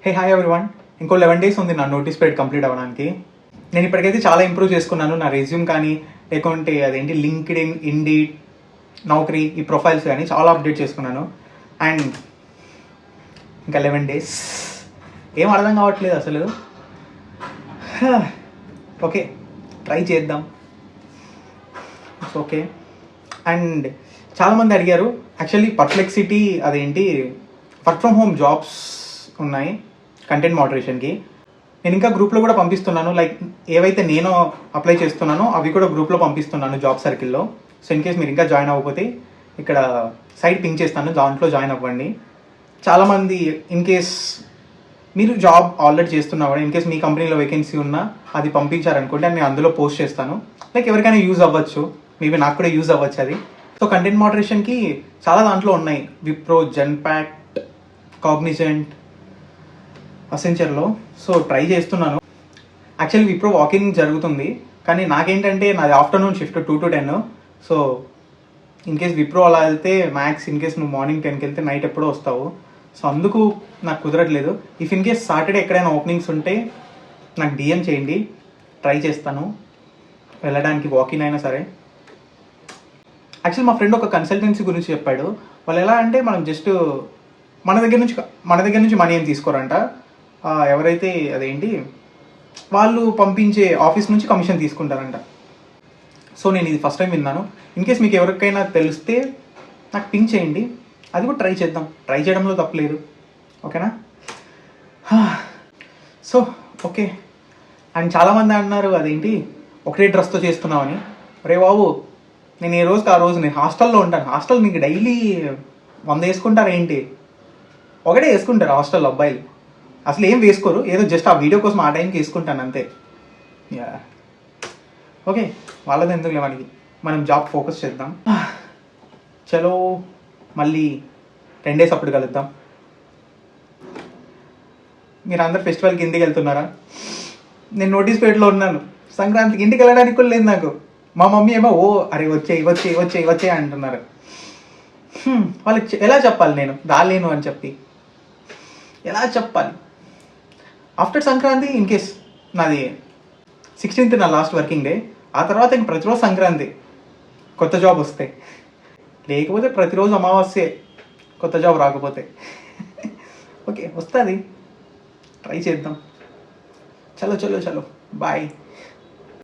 Hi everyone. ఇంకో 11 days ఉంది నా నోటీస్ పీరియడ్ కంప్లీట్ అవ్వడానికి. నేను ఇప్పటికైతే చాలా ఇంప్రూవ్ చేసుకున్నాను. నా రెజ్యూమ్ కానీ, లేకుంటే అదేంటి లింక్డ్ఇన్, ఇండీడ్, నౌకరీ ఈ ప్రొఫైల్స్ కానీ చాలా అప్డేట్ చేసుకున్నాను. అండ్ ఇంకా 11 days ఏం అర్థం కావట్లేదు అసలు. ఓకే, ట్రై చేద్దాం. It's okay. అండ్ చాలామంది అడిగారు యాక్చువల్లీ పర్ప్లెక్సిటీ అదేంటి వర్క్ ఫ్రమ్ హోమ్ జాబ్స్ ఉన్నాయి కంటెంట్ మోడరేషన్కి. నేను ఇంకా గ్రూప్లో కూడా పంపిస్తున్నాను. లైక్ ఏవైతే నేను అప్లై చేస్తున్నానో అవి కూడా గ్రూప్లో పంపిస్తున్నాను జాబ్ సర్కిల్లో. సో ఇన్ కేస్ మీరు ఇంకా జాయిన్ అవ్వకపోతే ఇక్కడ సైట్ పింక్ చేస్తాను, దాంట్లో జాయిన్ అవ్వండి. చాలామంది ఇన్ కేస్ మీరు జాబ్ ఆల్రెడీ చేస్తున్నా కూడా ఇన్ కేస్ మీ కంపెనీలో వేకెన్సీ ఉన్నా అది పంపించారనుకోండి, నేను అందులో పోస్ట్ చేస్తాను. లైక్ ఎవరికైనా యూజ్ అవ్వచ్చు, మేబీ నాకు కూడా యూజ్ అవ్వచ్చు అది. సో కంటెంట్ మోడరేషన్కి చాలా దాంట్లో ఉన్నాయి, విప్రో, జెన్పాక్ట్, కాగ్నిజెంట్, అసెంచర్లో. సో ట్రై చేస్తున్నాను. యాక్చువల్లీ విప్రో వాకింగ్ జరుగుతుంది, కానీ నాకేంటంటే నాది afternoon shift 2 to 10. So in case Wipro అలా వెళ్తే మ్యాక్స్ ఇన్ కేస్ నువ్వు మార్నింగ్ 10కి వెళ్తే నైట్ ఎప్పుడో వస్తావు. సో అందుకు నాకు కుదరట్లేదు. ఇఫ్ ఇన్ కేస్ సాటర్డే ఎక్కడైనా ఓపెనింగ్స్ ఉంటే నాకు డిఎం చేయండి, ట్రై చేస్తాను వెళ్ళడానికి, వాకింగ్ అయినా సరే. యాక్చువల్లీ మా ఫ్రెండ్ ఒక కన్సల్టెన్సీ గురించి చెప్పాడు. వాళ్ళు ఎలా అంటే మనం జస్ట్ మన దగ్గర నుంచి మనీ ఏం తీసుకోరంట. ఎవరైతే అదేంటి వాళ్ళు పంపించే ఆఫీస్ నుంచి కమిషన్ తీసుకుంటారంట. సో నేను ఇది ఫస్ట్ టైం విన్నాను. ఇన్ కేస్ మీకు ఎవరికైనా తెలిస్తే నాకు పింక్ చేయండి, అది కూడా ట్రై చేద్దాం. ట్రై చేయడంలో తప్పలేదు, ఓకేనా? So okay. అండ్ చాలామంది అన్నారు అదేంటి ఒకటే డ్రెస్తో చేస్తున్నామని. రే బాబు, నేను ఏ రోజుకి ఆ రోజు నేను హాస్టల్లో ఉంటాను. హాస్టల్ మీకు డైలీ 100 వేసుకుంటారు ఏంటి? ఒకటే వేసుకుంటారు హాస్టల్ అబ్బాయిలు, అసలు ఏం వేసుకోరు. ఏదో జస్ట్ ఆ వీడియో కోసం ఆ టైంకి వేసుకుంటాను అంతే. యా ఓకే, వాళ్ళది ఎందుకులే, మనకి మనం జాబ్ ఫోకస్ చేద్దాం. చలో మళ్ళీ 10 days అప్పుడు కలుద్దాం. మీరు అందరు ఫెస్టివల్కి ఇంటికి వెళ్తున్నారా? నేను నోటీస్ పీరియడ్లో ఉన్నాను. సంక్రాంతికి ఇంటికి వెళ్ళడానికి కూడా లేదు నాకు. మా మమ్మీ ఏమో అరే వచ్చే అంటున్నారు. వాళ్ళకి ఎలా చెప్పాలి నేను రాలేను అని చెప్పి? ఎలా చెప్పాలి? ఆఫ్టర్ సంక్రాంతి ఇన్ కేస్ నాది 16th నా లాస్ట్ వర్కింగ్ డే. ఆ తర్వాత ఇంక ప్రతిరోజు సంక్రాంతి కొత్త జాబ్ వస్తే, లేకపోతే ప్రతిరోజు అమావాస్యే కొత్త జాబ్ రాకపోతే. ఓకే, వస్తుంది, ట్రై చేద్దాం. చలో బాయ్.